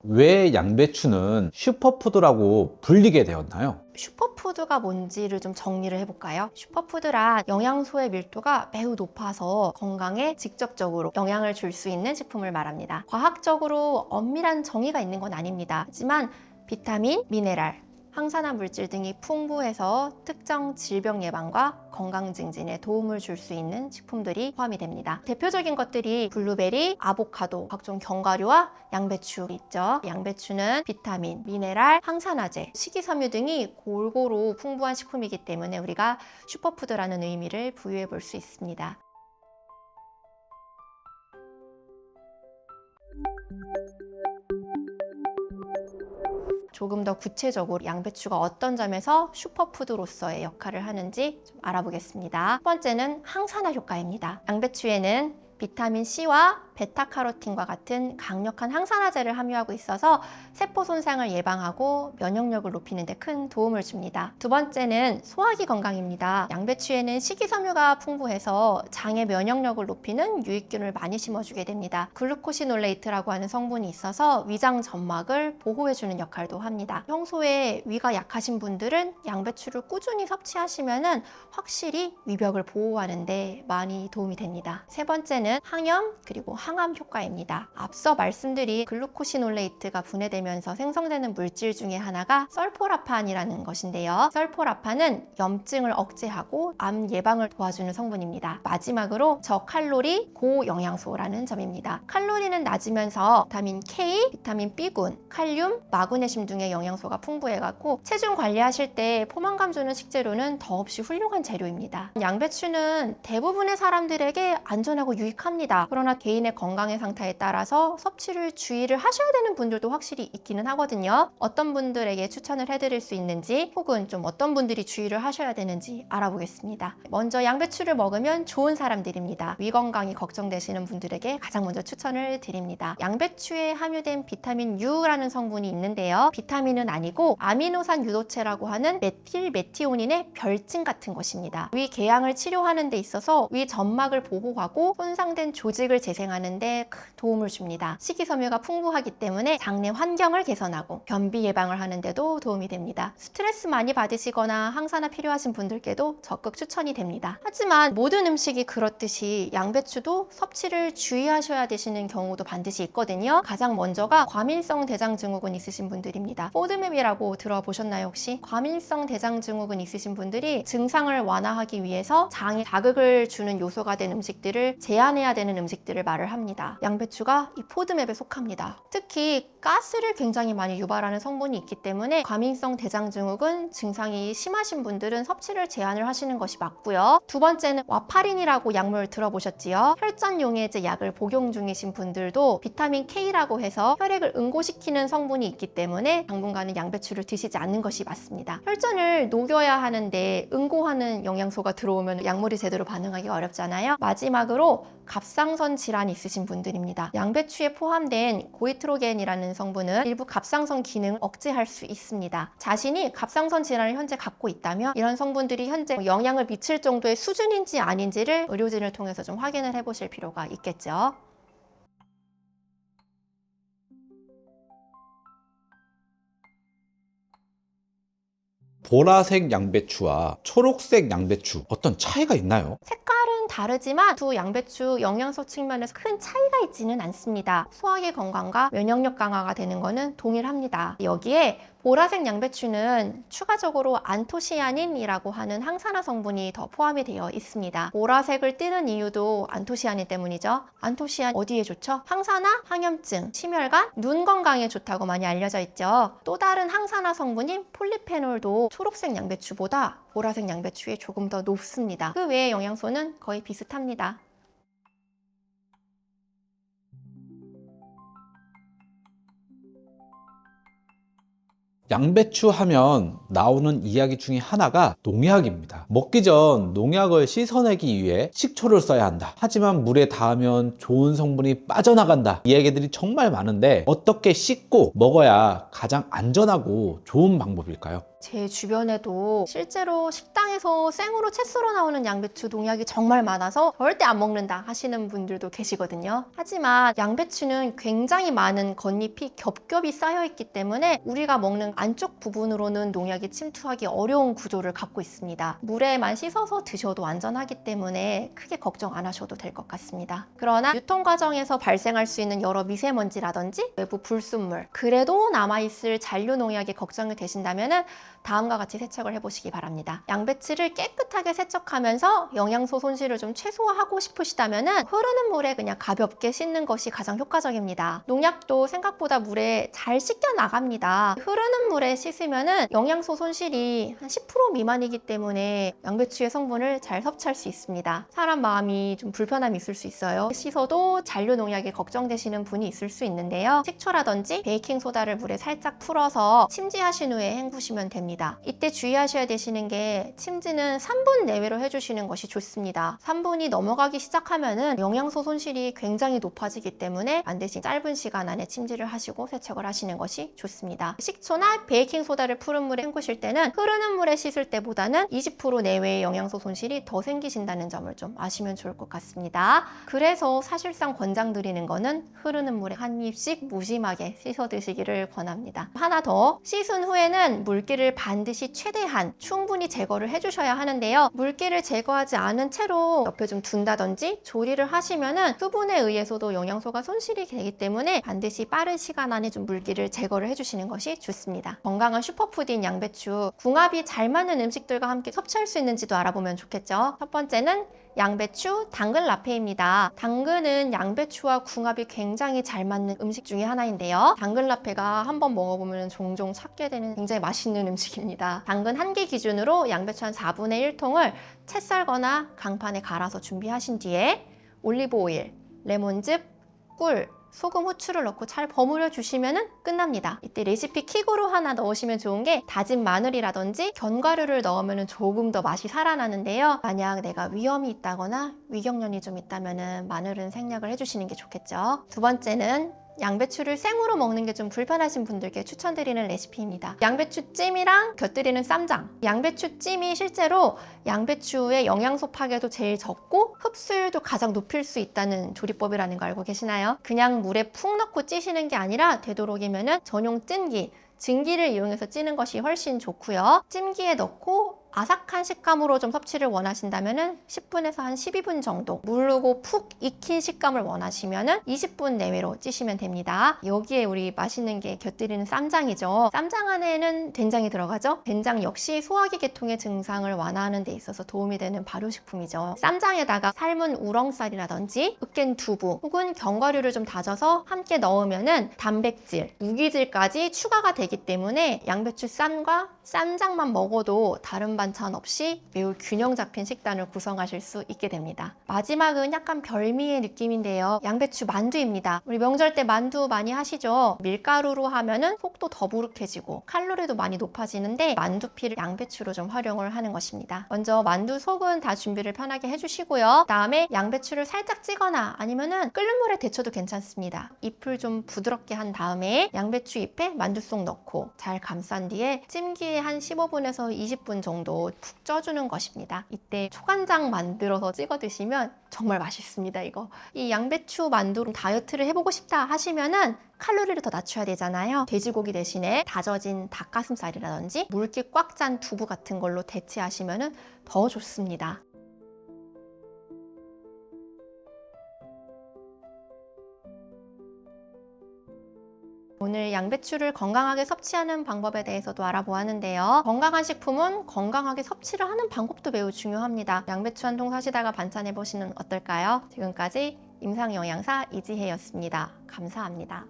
왜 양배추는 슈퍼푸드라고 불리게 되었나요? 슈퍼푸드가 뭔지를 좀 정리를 해볼까요? 슈퍼푸드란 영양소의 밀도가 매우 높아서 건강에 직접적으로 영향을 줄 수 있는 식품을 말합니다. 과학적으로 엄밀한 정의가 있는 건 아닙니다. 하지만 비타민, 미네랄, 항산화 물질 등이 풍부해서 특정 질병 예방과 건강 증진에 도움을 줄 수 있는 식품들이 포함이 됩니다. 대표적인 것들이 블루베리, 아보카도, 각종 견과류와 양배추 있죠. 양배추는 비타민, 미네랄, 항산화제, 식이섬유 등이 골고루 풍부한 식품이기 때문에 우리가 슈퍼푸드라는 의미를 부여해 볼 수 있습니다. 조금 더 구체적으로 양배추가 어떤 점에서 슈퍼푸드로서의 역할을 하는지 좀 알아보겠습니다. 첫 번째는 항산화 효과입니다. 양배추에는 비타민 C와 베타카로틴과 같은 강력한 항산화제를 함유하고 있어서 세포 손상을 예방하고 면역력을 높이는 데 큰 도움을 줍니다. 두 번째는 소화기 건강입니다. 양배추에는 식이섬유가 풍부해서 장의 면역력을 높이는 유익균을 많이 심어주게 됩니다. 글루코시놀레이트라고 하는 성분이 있어서 위장 점막을 보호해주는 역할도 합니다. 평소에 위가 약하신 분들은 양배추를 꾸준히 섭취하시면 확실히 위벽을 보호하는 데 많이 도움이 됩니다. 세 번째는 항염 그리고 항암 효과입니다. 앞서 말씀드린 글루코시놀레이트가 분해되면서 생성되는 물질 중에 하나가 설포라판이라는 것인데요. 설포라판은 염증을 억제하고 암 예방을 도와주는 성분입니다. 마지막으로 저칼로리 고영양소라는 점입니다. 칼로리는 낮으면서 비타민 K, 비타민 B군, 칼륨, 마그네슘 등의 영양소가 풍부해갖고 체중 관리하실 때 포만감 주는 식재료는 더없이 훌륭한 재료입니다. 양배추는 대부분의 사람들에게 안전하고 유익합니다. 그러나 개인의 건강의 상태에 따라서 섭취를 주의를 하셔야 되는 분들도 확실히 있기는 하거든요. 어떤 분들에게 추천을 해드릴 수 있는지 혹은 좀 어떤 분들이 주의를 하셔야 되는지 알아보겠습니다. 먼저 양배추를 먹으면 좋은 사람들입니다. 위 건강이 걱정되시는 분들에게 가장 먼저 추천을 드립니다. 양배추에 함유된 비타민 U라는 성분이 있는데요. 비타민은 아니고 아미노산 유도체라고 하는 메틸메티오닌의 별칭 같은 것입니다. 위 궤양을 치료하는 데 있어서 위 점막을 보호하고 손상된 조직을 재생하는 데 큰 도움을 줍니다. 식이섬유가 풍부하기 때문에 장내 환경을 개선하고 변비 예방을 하는 데도 도움이 됩니다. 스트레스 많이 받으시거나 항산화 필요하신 분들께도 적극 추천이 됩니다. 하지만 모든 음식이 그렇듯이 양배추도 섭취를 주의하셔야 되시는 경우도 반드시 있거든요. 가장 먼저가 과민성 대장증후군 있으신 분들입니다. 포드맵이라고 들어보셨나요 혹시? 과민성 대장증후군 있으신 분들이 증상을 완화하기 위해서 장에 자극을 주는 요소가 된 음식들을 제한해야 되는 음식들을 말을 합니다. 양배추가 이 포드맵에 속합니다. 특히 가스를 굉장히 많이 유발하는 성분이 있기 때문에 과민성 대장증후군 증상이 심하신 분들은 섭취를 제한을 하시는 것이 맞고요. 두 번째는 와파린이라고 약물 들어보셨지요? 혈전용해제 약을 복용 중이신 분들도 비타민 K라고 해서 혈액을 응고시키는 성분이 있기 때문에 당분간은 양배추를 드시지 않는 것이 맞습니다. 혈전을 녹여야 하는데 응고하는 영양소가 들어오면 약물이 제대로 반응하기가 어렵잖아요. 마지막으로 갑상선 질환이 있으신 분들입니다. 양배추에 포함된 고이트로겐이라는 성분은 일부 갑상선 기능을 억제할 수 있습니다. 자신이 갑상선 질환을 현재 갖고 있다면 이런 성분들이 현재 영향을 미칠 정도의 수준인지 아닌지를 의료진을 통해서 좀 확인을 해보실 필요가 있겠죠. 보라색 양배추와 초록색 양배추 어떤 차이가 있나요? 색깔은 다르지만 두 양배추 영양소 측면에서 큰 차이가 있지는 않습니다. 소화기 건강과 면역력 강화가 되는 것은 동일합니다. 여기에 보라색 양배추는 추가적으로 안토시아닌이라고 하는 항산화 성분이 더 포함이 되어 있습니다. 보라색을 띠는 이유도 안토시아닌 때문이죠. 안토시아닌 어디에 좋죠? 항산화, 항염증, 심혈관, 눈 건강에 좋다고 많이 알려져 있죠. 또 다른 항산화 성분인 폴리페놀도 초록색 양배추보다 보라색 양배추에 조금 더 높습니다. 그 외의 영양소는 거의 비슷합니다. 양배추 하면 나오는 이야기 중에 하나가 농약입니다. 먹기 전 농약을 씻어내기 위해 식초를 써야 한다. 하지만 물에 닿으면 좋은 성분이 빠져나간다. 이야기들이 정말 많은데 어떻게 씻고 먹어야 가장 안전하고 좋은 방법일까요? 제 주변에도 실제로 식당에서 생으로 채 썰어 나오는 양배추 농약이 정말 많아서 절대 안 먹는다 하시는 분들도 계시거든요. 하지만 양배추는 굉장히 많은 겉잎이 겹겹이 쌓여 있기 때문에 우리가 먹는 안쪽 부분으로는 농약이 침투하기 어려운 구조를 갖고 있습니다. 물에만 씻어서 드셔도 안전하기 때문에 크게 걱정 안 하셔도 될 것 같습니다. 그러나 유통 과정에서 발생할 수 있는 여러 미세먼지라든지 외부 불순물, 그래도 남아있을 잔류 농약이 걱정이 되신다면 다음과 같이 세척을 해보시기 바랍니다. 양배추를 깨끗하게 세척하면서 영양소 손실을 좀 최소화하고 싶으시다면 흐르는 물에 그냥 가볍게 씻는 것이 가장 효과적입니다. 농약도 생각보다 물에 잘 씻겨 나갑니다. 흐르는 물에 씻으면 영양소 손실이 한 10% 미만이기 때문에 양배추의 성분을 잘 섭취할 수 있습니다. 사람 마음이 좀 불편함이 있을 수 있어요. 씻어도 잔류 농약이 걱정되시는 분이 있을 수 있는데요. 식초라든지 베이킹소다를 물에 살짝 풀어서 침지하신 후에 헹구시면 됩니다. 이때 주의하셔야 되시는 게 침지는 3분 내외로 해주시는 것이 좋습니다. 3분이 넘어가기 시작하면은 영양소 손실이 굉장히 높아지기 때문에 반드시 짧은 시간 안에 침지를 하시고 세척을 하시는 것이 좋습니다. 식초나 베이킹소다를 푸른 물에 헹구실 때는 흐르는 물에 씻을 때보다는 20% 내외의 영양소 손실이 더 생기신다는 점을 좀 아시면 좋을 것 같습니다. 그래서 사실상 권장드리는 거는 흐르는 물에 한 입씩 무심하게 씻어 드시기를 권합니다. 하나 더, 씻은 후에는 물기를 반드시 최대한 충분히 제거를 해주셔야 하는데요. 물기를 제거하지 않은 채로 옆에 좀 둔다든지 조리를 하시면은 수분에 의해서도 영양소가 손실이 되기 때문에 반드시 빠른 시간 안에 좀 물기를 제거를 해주시는 것이 좋습니다. 건강한 슈퍼푸드인 양배추, 궁합이 잘 맞는 음식들과 함께 섭취할 수 있는지도 알아보면 좋겠죠. 첫 번째는 양배추, 당근 라페입니다. 당근은 양배추와 궁합이 굉장히 잘 맞는 음식 중에 하나인데요. 당근 라페가 한번 먹어보면 종종 찾게 되는 굉장히 맛있는 음식입니다. 당근 한 개 기준으로 양배추 한 4분의 1통을 채 썰거나 강판에 갈아서 준비하신 뒤에 올리브 오일, 레몬즙, 꿀, 소금, 후추를 넣고 잘 버무려 주시면 끝납니다. 이때 레시피 킥으로 하나 넣으시면 좋은 게 다진 마늘이라든지 견과류를 넣으면 조금 더 맛이 살아나는데요. 만약 내가 위염이 있다거나 위경련이 좀 있다면 마늘은 생략을 해주시는 게 좋겠죠. 두 번째는 양배추를 생으로 먹는 게 좀 불편하신 분들께 추천드리는 레시피입니다. 양배추찜이랑 곁들이는 쌈장. 양배추찜이 실제로 양배추의 영양소 파괴도 제일 적고 흡수율도 가장 높일 수 있다는 조리법이라는 거 알고 계시나요? 그냥 물에 푹 넣고 찌시는 게 아니라 되도록이면 전용 찜기, 증기를 이용해서 찌는 것이 훨씬 좋고요. 찜기에 넣고 아삭한 식감으로 좀 섭취를 원하신다면 10분에서 한 12분 정도 무르고 푹 익힌 식감을 원하시면 20분 내외로 찌시면 됩니다. 여기에 우리 맛있는 게 곁들이는 쌈장이죠. 쌈장 안에는 된장이 들어가죠. 된장 역시 소화기 계통의 증상을 완화하는 데 있어서 도움이 되는 발효식품이죠. 쌈장에다가 삶은 우렁쌀이라든지 으깬 두부 혹은 견과류를 좀 다져서 함께 넣으면 단백질, 무기질까지 추가가 되기 때문에 양배추 쌈과 쌈장만 먹어도 다른 반찬 없이 매우 균형 잡힌 식단을 구성하실 수 있게 됩니다. 마지막은 약간 별미의 느낌인데요. 양배추 만두입니다. 우리 명절 때 만두 많이 하시죠? 밀가루로 하면은 속도 더부룩해지고 칼로리도 많이 높아지는데 만두피를 양배추로 좀 활용을 하는 것입니다. 먼저 만두 속은 다 준비를 편하게 해주시고요. 다음에 양배추를 살짝 찌거나 아니면은 끓는 물에 데쳐도 괜찮습니다. 잎을 좀 부드럽게 한 다음에 양배추 잎에 만두 속 넣고 잘 감싼 뒤에 찜기에 한 15분에서 20분 정도 푹 쪄주는 것입니다. 이때 초간장 만들어서 찍어 드시면 정말 맛있습니다. 이거 이 양배추 만두로 다이어트를 해보고 싶다 하시면은 칼로리를 더 낮춰야 되잖아요. 돼지고기 대신에 다져진 닭가슴살이라든지 물기 꽉 찬 두부 같은 걸로 대체하시면 더 좋습니다. 오늘 양배추를 건강하게 섭취하는 방법에 대해서도 알아보았는데요. 건강한 식품은 건강하게 섭취를 하는 방법도 매우 중요합니다. 양배추 한 통 사시다가 반찬해보시는 어떨까요? 지금까지 임상영양사 이지혜였습니다. 감사합니다.